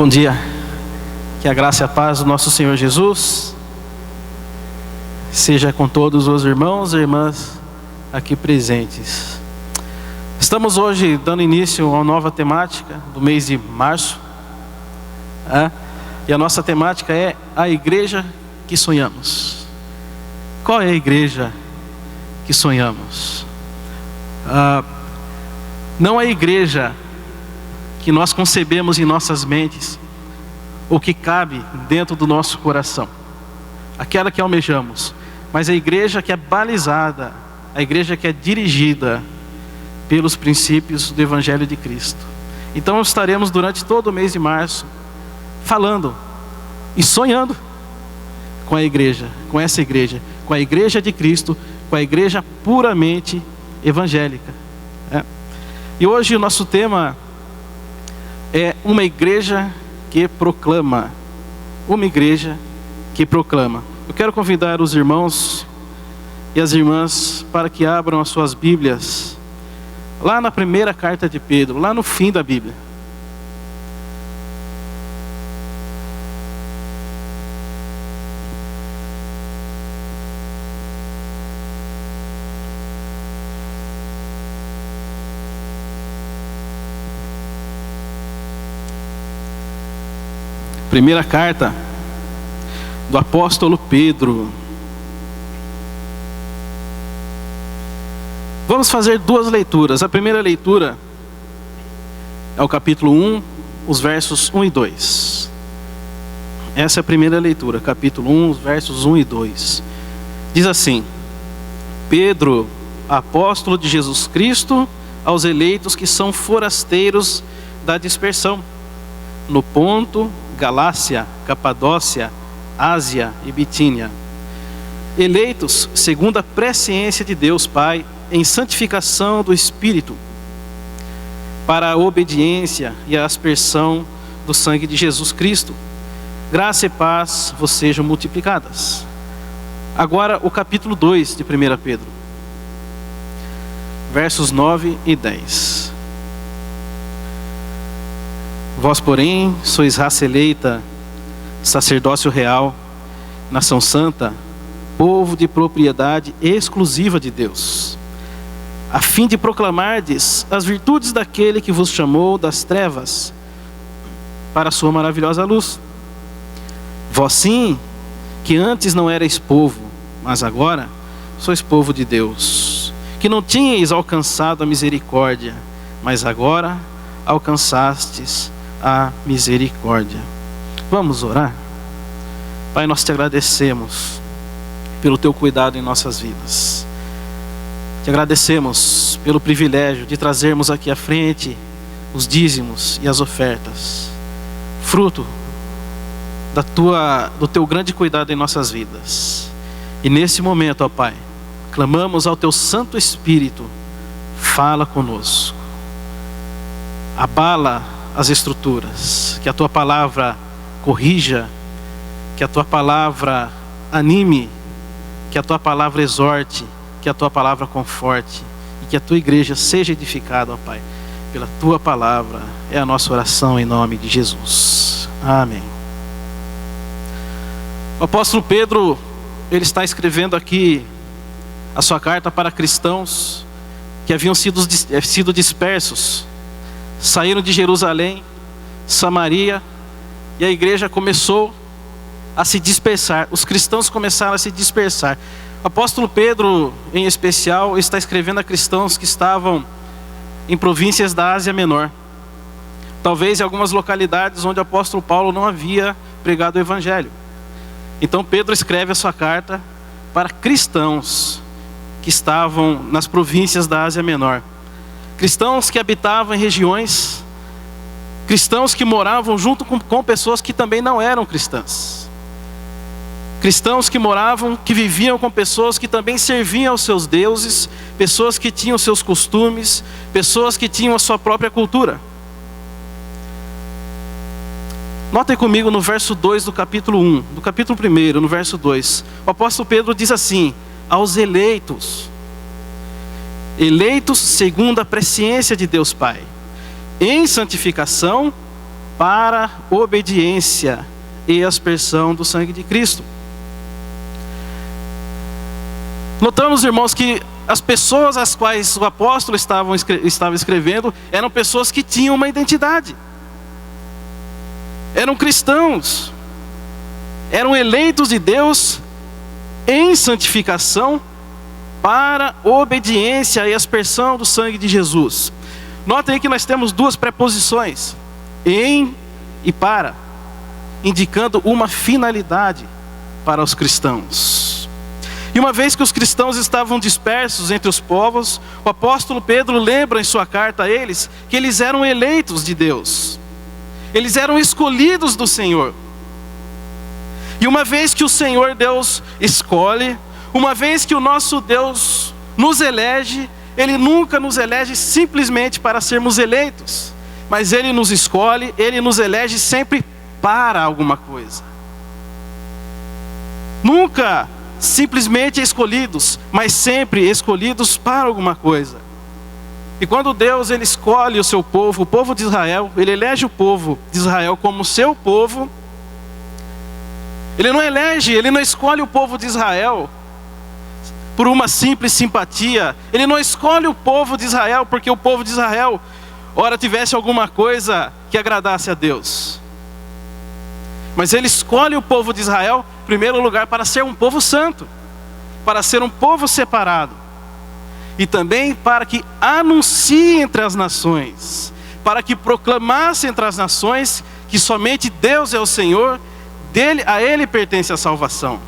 Bom dia, que a graça e a paz do nosso Senhor Jesus seja com todos os irmãos e irmãs aqui presentes. Estamos hoje dando início a uma nova temática do mês de março, e a nossa temática é a igreja que sonhamos. Qual é a igreja que sonhamos? Não a igreja que nós concebemos em nossas mentes, ou que cabe dentro do nosso coração, aquela que almejamos, mas a igreja que é balizada, a igreja que é dirigida pelos princípios do Evangelho de Cristo. Então estaremos durante todo o mês de março falando e sonhando com a igreja, com essa igreja, com a igreja de Cristo, com a igreja puramente evangélica. E hoje o nosso tema é uma igreja que proclama. Uma igreja que proclama. Eu quero convidar os irmãos e as irmãs para que abram as suas Bíblias lá na primeira carta de Pedro, lá no fim da Bíblia. Primeira carta do apóstolo Pedro. Vamos fazer duas leituras. A primeira leitura é o capítulo 1, os versos 1 e 2. Essa é a primeira leitura, capítulo 1, os versos 1 e 2. Diz assim: Pedro, apóstolo de Jesus Cristo, aos eleitos que são forasteiros da dispersão, no Ponto, Galácia, Capadócia, Ásia e Bitínia, eleitos segundo a presciência de Deus Pai, em santificação do Espírito, para a obediência e a aspersão do sangue de Jesus Cristo. Graça e paz vos sejam multiplicadas. Agora o capítulo 2 de 1 Pedro, versos 9 e 10. Vós, porém, sois raça eleita, sacerdócio real, nação santa, povo de propriedade exclusiva de Deus, a fim de proclamardes as virtudes daquele que vos chamou das trevas para a sua maravilhosa luz. Vós sim, que antes não erais povo, mas agora sois povo de Deus, que não tinhais alcançado a misericórdia, mas agora alcançastes a misericórdia. Vamos orar? Pai, nós te agradecemos pelo teu cuidado em nossas vidas. Te agradecemos pelo privilégio de trazermos aqui à frente os dízimos e as ofertas, fruto do teu grande cuidado em nossas vidas. E nesse momento, ó Pai, clamamos ao teu Santo Espírito, fala conosco, abala as estruturas, que a tua palavra corrija, que a tua palavra anime, que a tua palavra exorte, que a tua palavra conforte, e que a tua igreja seja edificada, ó Pai, pela tua palavra. É a nossa oração em nome de Jesus. Amém. O apóstolo Pedro, ele está escrevendo aqui a sua carta para cristãos que haviam sido dispersos. Saíram de Jerusalém, Samaria, e a igreja começou a se dispersar. Os cristãos começaram a se dispersar. O apóstolo Pedro, em especial, está escrevendo a cristãos que estavam em províncias da Ásia Menor. Talvez em algumas localidades onde o apóstolo Paulo não havia pregado o evangelho. Então Pedro escreve a sua carta para cristãos que estavam nas províncias da Ásia Menor. Cristãos que habitavam em regiões, cristãos que moravam junto com pessoas que também não eram cristãs. Cristãos que moravam, que viviam com pessoas que também serviam aos seus deuses, pessoas que tinham seus costumes, pessoas que tinham a sua própria cultura. Notem comigo no verso 2 do capítulo 1, do capítulo 1, no verso 2. O apóstolo Pedro diz assim: aos eleitos, eleitos segundo a presciência de Deus Pai, em santificação para obediência e aspersão do sangue de Cristo. Notamos, irmãos, que as pessoas às quais o apóstolo estava escrevendo eram pessoas que tinham uma identidade. Eram cristãos. Eram eleitos de Deus em santificação para obediência e aspersão do sangue de Jesus. Notem aí que nós temos duas preposições, em e para, indicando uma finalidade para os cristãos. E uma vez que os cristãos estavam dispersos entre os povos, o apóstolo Pedro lembra em sua carta a eles que eles eram eleitos de Deus. Eles eram escolhidos do Senhor. E uma vez que o Senhor Deus escolhe, uma vez que o nosso Deus nos elege, Ele nunca nos elege simplesmente para sermos eleitos, mas Ele nos escolhe, Ele nos elege sempre para alguma coisa. Nunca simplesmente escolhidos, mas sempre escolhidos para alguma coisa. E quando Deus ele escolhe o seu povo, o povo de Israel, Ele elege o povo de Israel como seu povo. Ele não escolhe o povo de Israel por uma simples simpatia. Ele não escolhe o povo de Israel porque o povo de Israel, ora, tivesse alguma coisa que agradasse a Deus. Mas Ele escolhe o povo de Israel, em primeiro lugar, para ser um povo santo, para ser um povo separado, e também para que anuncie entre as nações, para que proclamasse entre as nações que somente Deus é o Senhor, a Ele pertence a salvação.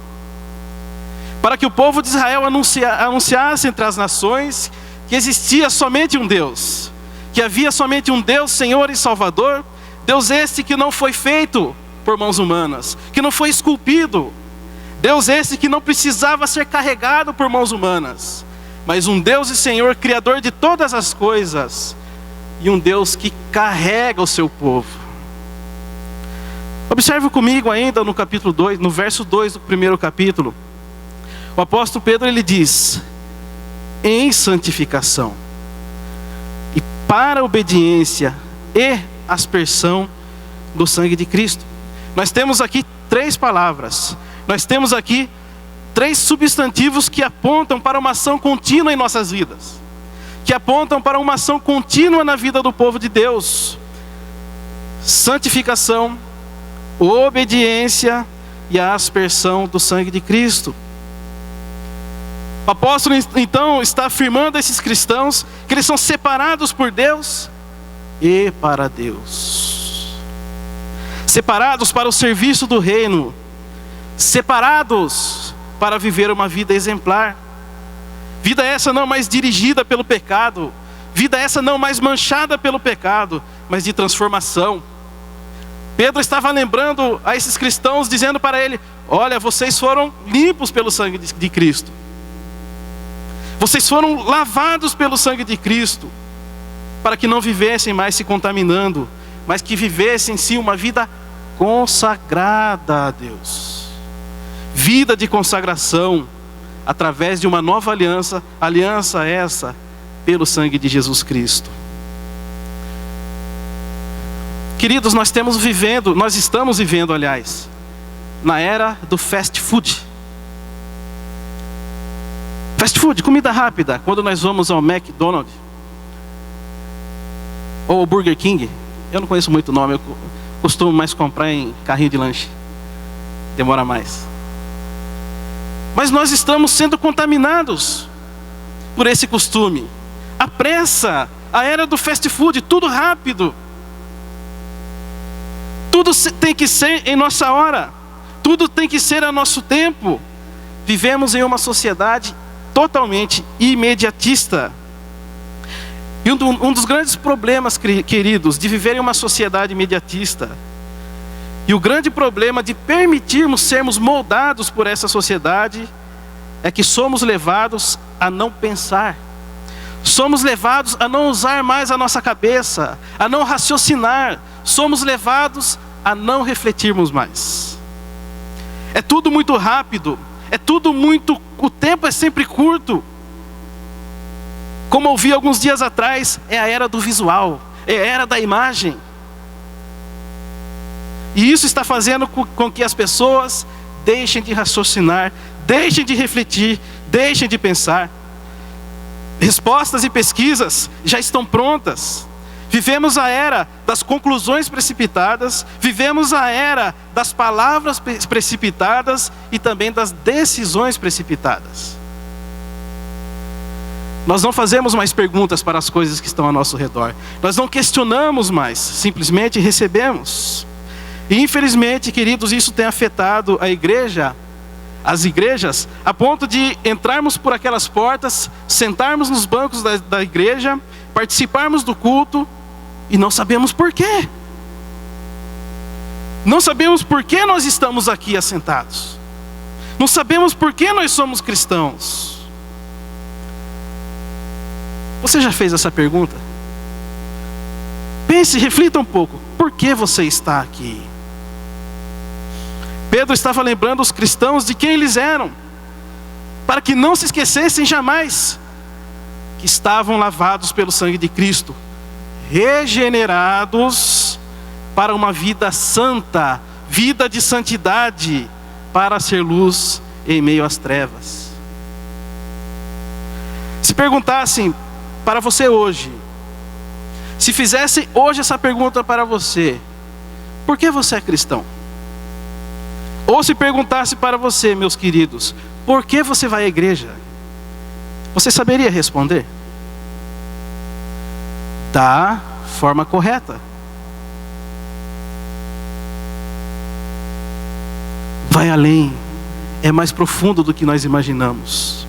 Para que o povo de Israel anunciasse entre as nações que existia somente um Deus, que havia somente um Deus, Senhor e Salvador, Deus este que não foi feito por mãos humanas, que não foi esculpido, Deus esse que não precisava ser carregado por mãos humanas, mas um Deus e Senhor, Criador de todas as coisas, e um Deus que carrega o seu povo. Observe comigo ainda no capítulo 2, no verso 2 do primeiro capítulo, o apóstolo Pedro ele diz, em santificação, e para obediência e aspersão do sangue de Cristo. Nós temos aqui três palavras, nós temos aqui três substantivos que apontam para uma ação contínua em nossas vidas, que apontam para uma ação contínua na vida do povo de Deus: santificação, obediência e a aspersão do sangue de Cristo. O apóstolo então está afirmando a esses cristãos que eles são separados por Deus e para Deus. Separados para o serviço do reino, separados para viver uma vida exemplar, vida essa não mais dirigida pelo pecado, vida essa não mais manchada pelo pecado, mas de transformação. Pedro estava lembrando a esses cristãos, dizendo para ele: olha, vocês foram limpos pelo sangue de Cristo, vocês foram lavados pelo sangue de Cristo, para que não vivessem mais se contaminando, mas que vivessem sim uma vida consagrada a Deus, vida de consagração, através de uma nova aliança, aliança essa pelo sangue de Jesus Cristo. Queridos, nós estamos vivendo, aliás, na era do fast food. Fast food, comida rápida. Quando nós vamos ao McDonald's ou ao Burger King, eu não conheço muito o nome, eu costumo mais comprar em carrinho de lanche, demora mais. Mas nós estamos sendo contaminados por esse costume. A pressa, a era do fast food, tudo rápido. Tudo tem que ser em nossa hora, tudo tem que ser a nosso tempo. Vivemos em uma sociedade totalmente imediatista. E um dos grandes problemas, queridos, de viver em uma sociedade imediatista, e o grande problema de permitirmos sermos moldados por essa sociedade, é que somos levados a não pensar, somos levados a não usar mais a nossa cabeça, a não raciocinar, somos levados a não refletirmos mais. É tudo muito rápido, o tempo é sempre curto. Como ouvi alguns dias atrás, é a era do visual, é a era da imagem. E isso está fazendo com que as pessoas deixem de raciocinar, deixem de refletir, deixem de pensar. Respostas e pesquisas já estão prontas. Vivemos a era das conclusões precipitadas, vivemos a era das palavras precipitadas e também das decisões precipitadas. Nós não fazemos mais perguntas para as coisas que estão ao nosso redor. Nós não questionamos mais, simplesmente recebemos. E infelizmente, queridos, isso tem afetado a igreja, as igrejas, a ponto de entrarmos por aquelas portas, sentarmos nos bancos da igreja, participarmos do culto e não sabemos por quê. Não sabemos por que nós estamos aqui assentados. Não sabemos por que nós somos cristãos. Você já fez essa pergunta? Pense, reflita um pouco. Por que você está aqui? Pedro estava lembrando os cristãos de quem eles eram, para que não se esquecessem jamais que estavam lavados pelo sangue de Cristo, regenerados para uma vida santa, vida de santidade, para ser luz em meio às trevas. Se perguntassem para você hoje, se fizesse hoje essa pergunta para você: por que você é cristão? Ou se perguntasse para você, meus queridos, por que você vai à igreja? Você saberia responder? Da forma correta. Vai além, é mais profundo do que nós imaginamos.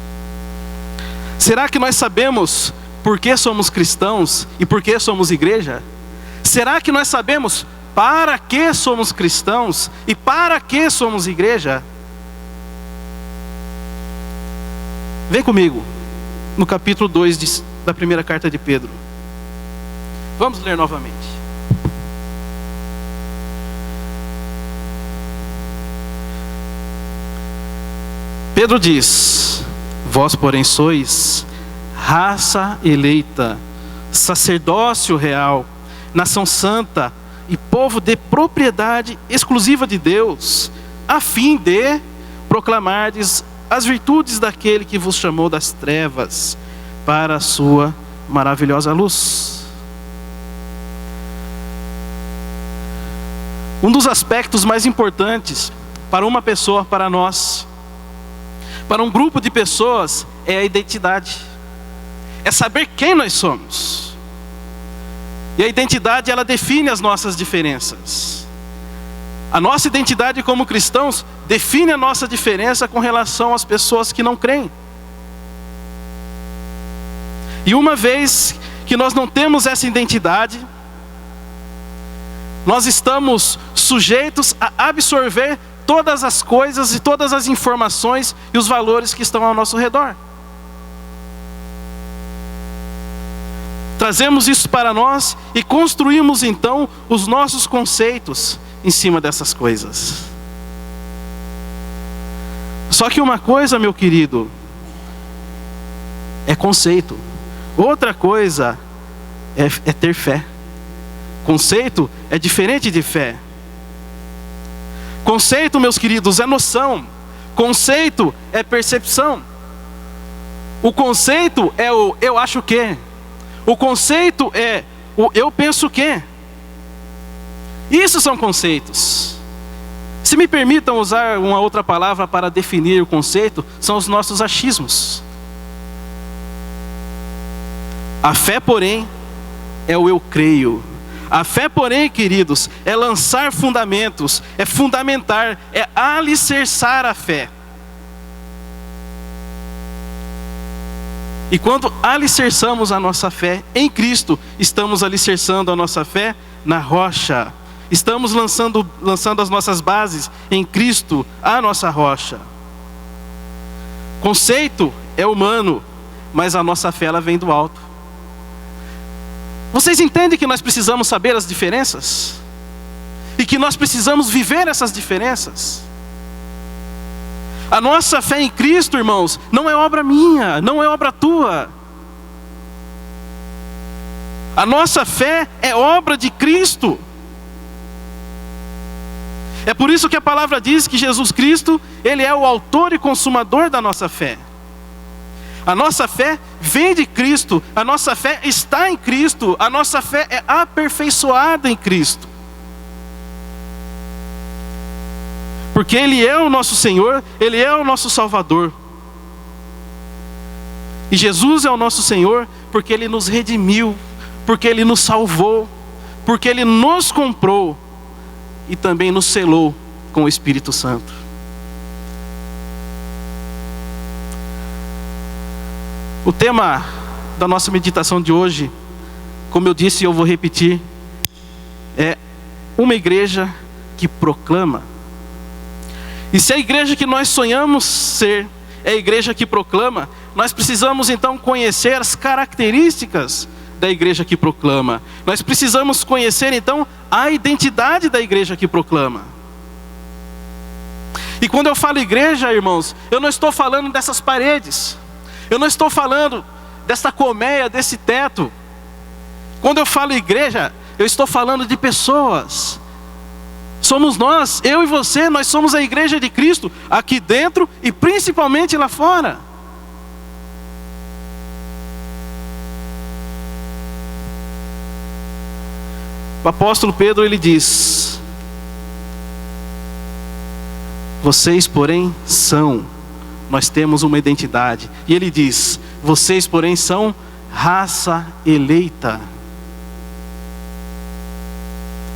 Será que nós sabemos por que somos cristãos e por que somos igreja? Será que nós sabemos para que somos cristãos e para que somos igreja? Vem comigo no capítulo 2 da primeira carta de Pedro. Vamos ler novamente. Pedro diz: vós, porém, sois raça eleita, sacerdócio real, nação santa e povo de propriedade exclusiva de Deus, a fim de proclamardes as virtudes daquele que vos chamou das trevas para a sua maravilhosa luz. Um dos aspectos mais importantes para uma pessoa, para nós, para um grupo de pessoas, é a identidade. É saber quem nós somos. E a identidade, ela define as nossas diferenças. A nossa identidade como cristãos define a nossa diferença com relação às pessoas que não creem. E uma vez que nós não temos essa identidade, nós estamos sujeitos a absorver todas as coisas e todas as informações e os valores que estão ao nosso redor. Trazemos isso para nós e construímos então os nossos conceitos em cima dessas coisas. Só que uma coisa, meu querido, é conceito. Outra coisa é ter fé. Conceito é diferente de fé. Conceito, meus queridos, é noção. Conceito é percepção. O conceito é o eu acho que. O conceito é o eu penso que. Isso são conceitos. Se me permitam usar uma outra palavra para definir o conceito, são os nossos achismos. A fé, porém, é o eu creio. A fé, porém, queridos, é lançar fundamentos, é fundamentar, é alicerçar a fé. E quando alicerçamos a nossa fé em Cristo, estamos alicerçando a nossa fé na rocha. Estamos lançando as nossas bases em Cristo, a nossa rocha. Conceito é humano, mas a nossa fé ela vem do alto. Vocês entendem que nós precisamos saber as diferenças? E que nós precisamos viver essas diferenças? A nossa fé em Cristo, irmãos, não é obra minha, não é obra tua. A nossa fé é obra de Cristo. É por isso que a palavra diz que Jesus Cristo, Ele é o autor e consumador da nossa fé. A nossa fé vem de Cristo, a nossa fé está em Cristo, a nossa fé é aperfeiçoada em Cristo. Porque Ele é o nosso Senhor, Ele é o nosso Salvador. E Jesus é o nosso Senhor porque Ele nos redimiu, porque Ele nos salvou, porque Ele nos comprou e também nos selou com o Espírito Santo. O tema da nossa meditação de hoje, como eu disse e eu vou repetir, é uma igreja que proclama. E se a igreja que nós sonhamos ser é a igreja que proclama, nós precisamos então conhecer as características da igreja que proclama. Nós precisamos conhecer então a identidade da igreja que proclama. E quando eu falo igreja, irmãos, eu não estou falando dessas paredes. Eu não estou falando dessa colmeia, desse teto. Quando eu falo igreja, eu estou falando de pessoas. Somos nós, eu e você, nós somos a igreja de Cristo, aqui dentro e principalmente lá fora. O apóstolo Pedro, ele diz: vocês, porém, são. Nós temos uma identidade. E ele diz: vocês, porém, são raça eleita.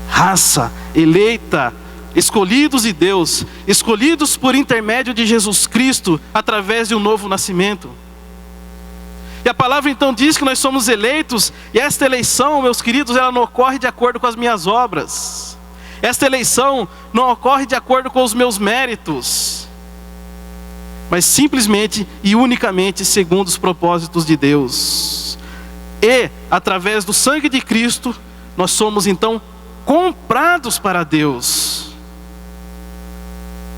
Raça eleita, escolhidos de Deus, escolhidos por intermédio de Jesus Cristo, através de um novo nascimento. E a palavra então diz que nós somos eleitos, e esta eleição, meus queridos, ela não ocorre de acordo com as minhas obras. Esta eleição não ocorre de acordo com os meus méritos, mas simplesmente e unicamente segundo os propósitos de Deus. E, através do sangue de Cristo, nós somos então comprados para Deus.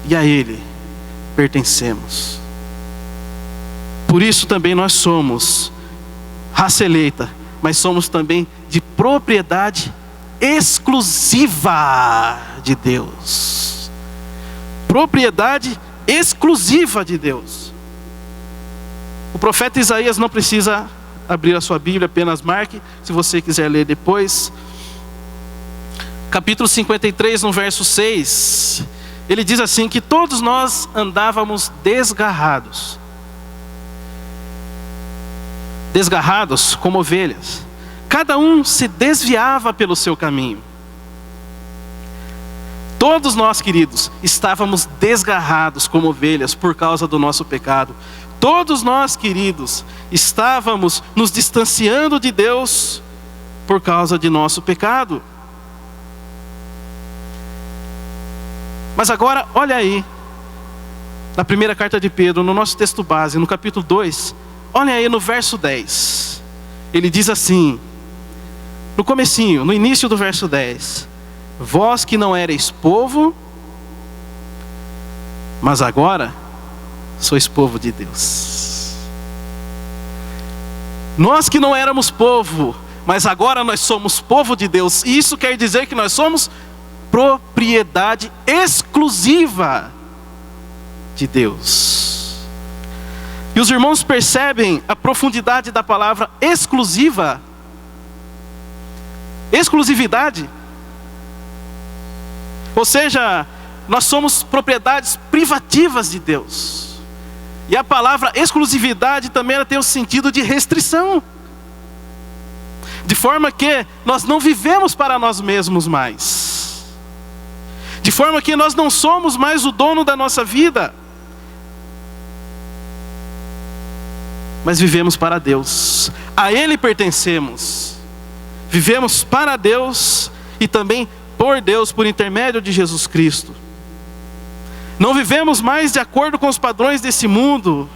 E a Ele pertencemos. Por isso também nós somos raça eleita, mas somos também de propriedade exclusiva de Deus. Propriedade exclusiva de Deus. O profeta Isaías não precisa abrir a sua Bíblia, apenas marque, se você quiser ler depois. Capítulo 53, no verso 6, ele diz assim: que todos nós andávamos desgarrados como ovelhas, cada um se desviava pelo seu caminho. Todos nós, queridos, estávamos desgarrados como ovelhas por causa do nosso pecado. Todos nós, queridos, estávamos nos distanciando de Deus por causa de nosso pecado. Mas agora, olha aí, na primeira carta de Pedro, no nosso texto base, no capítulo 2, olha aí no verso 10. Ele diz assim, no comecinho, no início do verso 10: vós que não erais povo, mas agora sois povo de Deus. Nós que não éramos povo, mas agora nós somos povo de Deus. E isso quer dizer que nós somos propriedade exclusiva de Deus. E os irmãos percebem a profundidade da palavra exclusiva? Exclusividade. Ou seja, nós somos propriedades privativas de Deus. E a palavra exclusividade também ela tem o sentido de restrição. De forma que nós não vivemos para nós mesmos mais. De forma que nós não somos mais o dono da nossa vida, mas vivemos para Deus. A Ele pertencemos. Vivemos para Deus e também por Deus, por intermédio de Jesus Cristo. Não vivemos mais de acordo com os padrões desse mundo,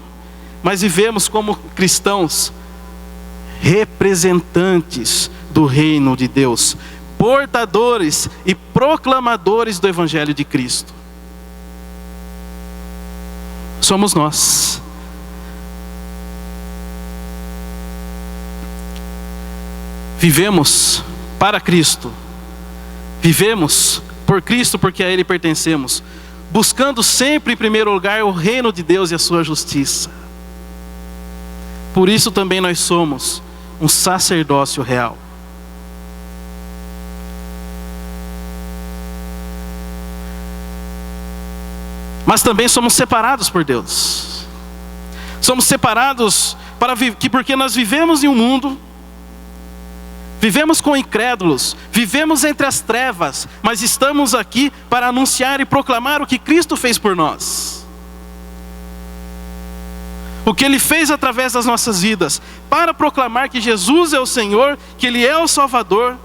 mas vivemos como cristãos, representantes do reino de Deus, portadores e proclamadores do Evangelho de Cristo. Somos nós. Vivemos para Cristo. Vivemos por Cristo, porque a Ele pertencemos, buscando sempre em primeiro lugar o reino de Deus e a sua justiça. Por isso também nós somos um sacerdócio real. Mas também somos separados por Deus. Somos separados porque nós vivemos em um mundo, vivemos com incrédulos, vivemos entre as trevas, mas estamos aqui para anunciar e proclamar o que Cristo fez por nós. O que Ele fez através das nossas vidas, para proclamar que Jesus é o Senhor, que Ele é o Salvador,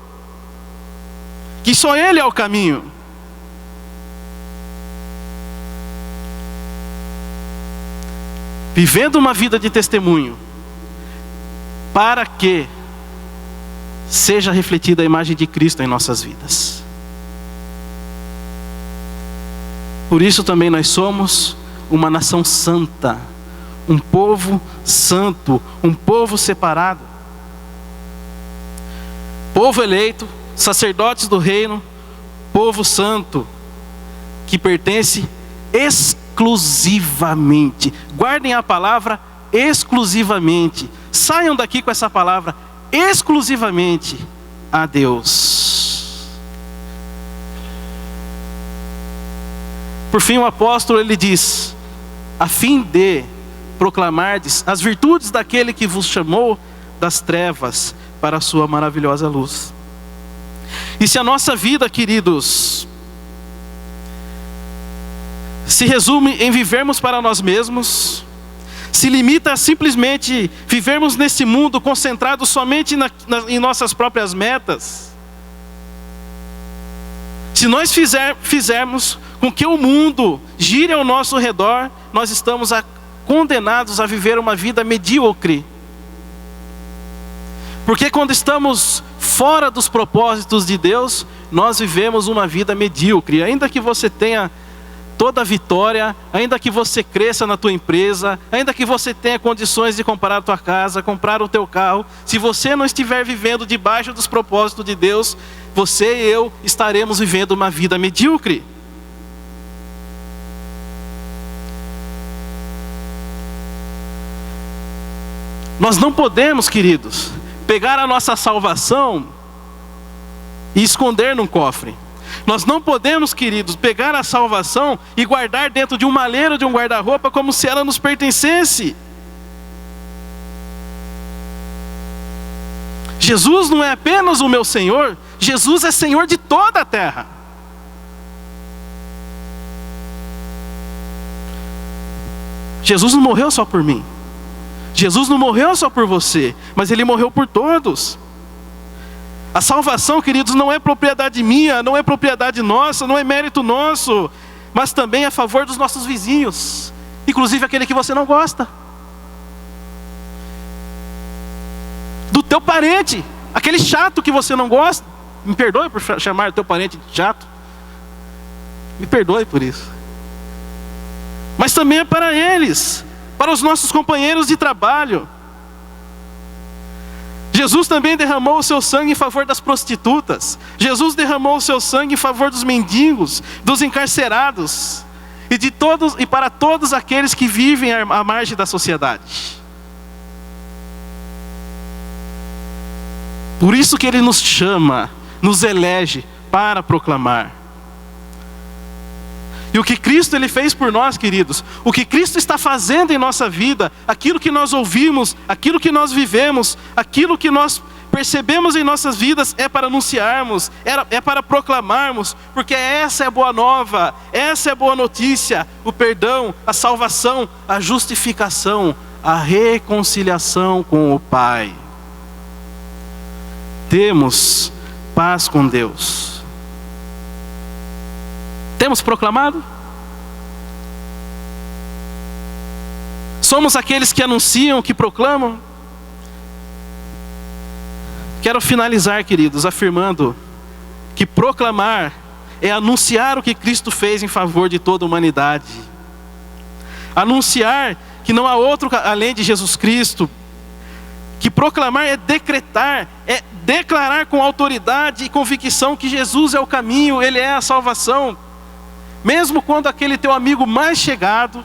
que só Ele é o caminho. Vivendo uma vida de testemunho, para que seja refletida a imagem de Cristo em nossas vidas. Por isso também nós somos uma nação santa, um povo santo, um povo separado, povo eleito, sacerdotes do reino, povo santo, que pertence exclusivamente, guardem a palavra exclusivamente, saiam daqui com essa palavra, exclusivamente a Deus. Por fim, o apóstolo ele diz: a fim de proclamardes as virtudes daquele que vos chamou das trevas para a sua maravilhosa luz. E se a nossa vida, queridos, se resume em vivermos para nós mesmos, se limita a simplesmente vivermos nesse mundo concentrados somente em nossas próprias metas, se nós fizermos com que o mundo gire ao nosso redor, nós estamos condenados a viver uma vida medíocre. Porque quando estamos fora dos propósitos de Deus, nós vivemos uma vida medíocre. Ainda que você tenha toda a vitória, ainda que você cresça na tua empresa, ainda que você tenha condições de comprar a tua casa, comprar o teu carro, se você não estiver vivendo debaixo dos propósitos de Deus, você e eu estaremos vivendo uma vida medíocre. Nós não podemos, queridos, pegar a nossa salvação e esconder num cofre. Nós não podemos, queridos, pegar a salvação e guardar dentro de um malheiro, de um guarda-roupa, como se ela nos pertencesse. Jesus não é apenas o meu Senhor, Jesus é Senhor de toda a terra. Jesus não morreu só por mim. Jesus não morreu só por você, mas Ele morreu por todos. A salvação, queridos, não é propriedade minha, não é propriedade nossa, não é mérito nosso, mas também a favor dos nossos vizinhos, inclusive aquele que você não gosta, do teu parente, aquele chato que você não gosta. Me perdoe por chamar o teu parente de chato, me perdoe por isso, mas também é para eles, para os nossos companheiros de trabalho. Jesus também derramou o seu sangue em favor das prostitutas. Jesus derramou o seu sangue em favor dos mendigos, dos encarcerados e para todos aqueles que vivem à margem da sociedade. Por isso que Ele nos chama, nos elege para proclamar. E o que Cristo Ele fez por nós, queridos, o que Cristo está fazendo em nossa vida, aquilo que nós ouvimos, aquilo que nós vivemos, aquilo que nós percebemos em nossas vidas, é para anunciarmos, é para proclamarmos, porque essa é a boa nova, essa é a boa notícia, o perdão, a salvação, a justificação, a reconciliação com o Pai. Temos paz com Deus. Temos proclamado? Somos aqueles que anunciam, que proclamam? Quero finalizar, queridos, afirmando que proclamar é anunciar o que Cristo fez em favor de toda a humanidade. Anunciar que não há outro além de Jesus Cristo. Que proclamar é decretar, é declarar com autoridade e convicção que Jesus é o caminho, Ele é a salvação. Mesmo quando aquele teu amigo mais chegado,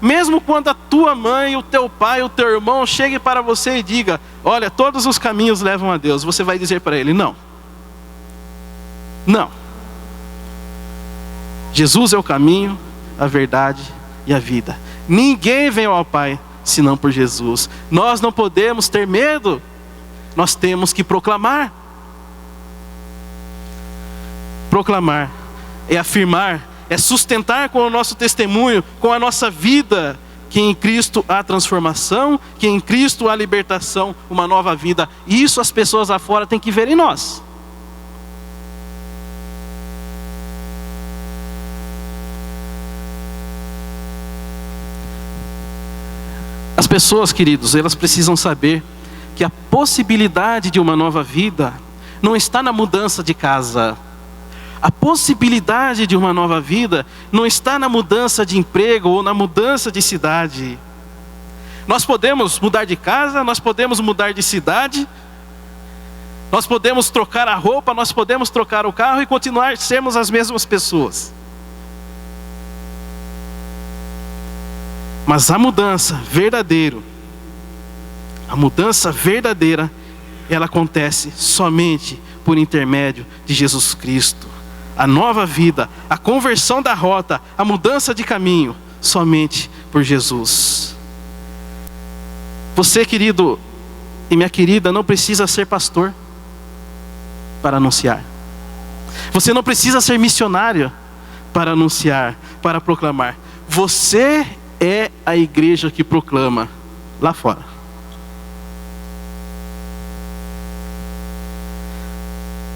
mesmo quando a tua mãe, o teu pai, o teu irmão chegue para você e diga: olha, todos os caminhos levam a Deus, você vai dizer para ele: não. Não. Jesus é o caminho, a verdade e a vida. Ninguém vem ao Pai senão por Jesus. Nós não podemos ter medo, nós temos que proclamar. Proclamar é afirmar, é sustentar com o nosso testemunho, com a nossa vida, que em Cristo há transformação, que em Cristo há libertação, uma nova vida. E isso as pessoas lá fora têm que ver em nós. As pessoas, queridos, elas precisam saber que a possibilidade de uma nova vida não está na mudança de casa. A possibilidade de uma nova vida não está na mudança de emprego ou na mudança de cidade. Nós podemos mudar de casa, nós podemos mudar de cidade, nós podemos trocar a roupa, nós podemos trocar o carro e continuar sermos as mesmas pessoas. Mas a mudança verdadeira, ela acontece somente por intermédio de Jesus Cristo. A nova vida, a conversão da rota, a mudança de caminho, somente por Jesus. Você, querido e minha querida, não precisa ser pastor para anunciar. Você não precisa ser missionário para anunciar, para proclamar. Você é a igreja que proclama lá fora.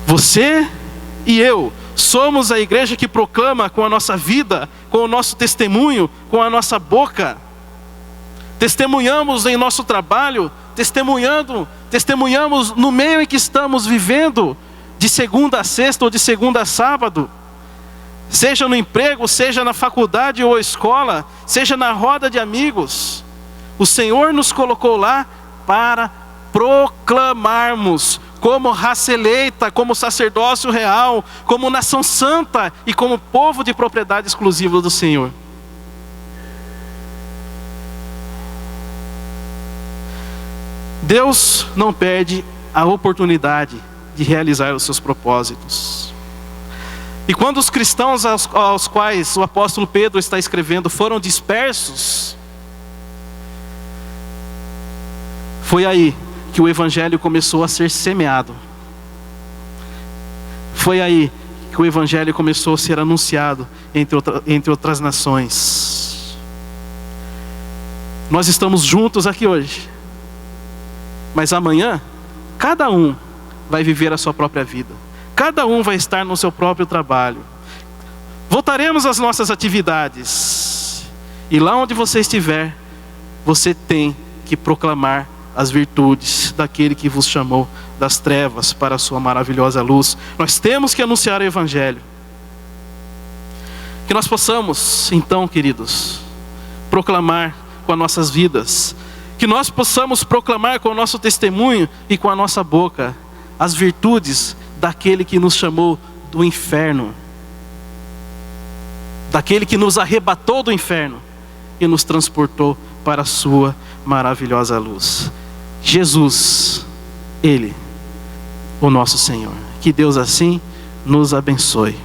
Você e eu somos a igreja que proclama com a nossa vida, com o nosso testemunho, com a nossa boca. Testemunhamos em nosso trabalho, testemunhamos no meio em que estamos vivendo, de segunda a sexta ou de segunda a sábado. Seja no emprego, seja na faculdade ou escola, seja na roda de amigos. O Senhor nos colocou lá para proclamarmos, como raça eleita, como sacerdócio real, como nação santa e como povo de propriedade exclusiva do Senhor. Deus não perde a oportunidade de realizar os seus propósitos. E quando os cristãos aos quais o apóstolo Pedro está escrevendo foram dispersos, foi aí que o evangelho começou a ser semeado. Foi aí que o evangelho começou a ser anunciado entre outras nações. Nós estamos juntos aqui hoje, mas amanhã cada um vai viver a sua própria vida. Cada um vai estar no seu próprio trabalho. Voltaremos às nossas atividades. E lá onde você estiver, você tem que proclamar as virtudes daquele que vos chamou das trevas para a sua maravilhosa luz. Nós temos que anunciar o evangelho. Que nós possamos, então, queridos, proclamar com as nossas vidas. Que nós possamos proclamar com o nosso testemunho e com a nossa boca as virtudes daquele que nos chamou do inferno, daquele que nos arrebatou do inferno e nos transportou para a sua maravilhosa luz. Jesus, Ele, o nosso Senhor. Que Deus assim nos abençoe.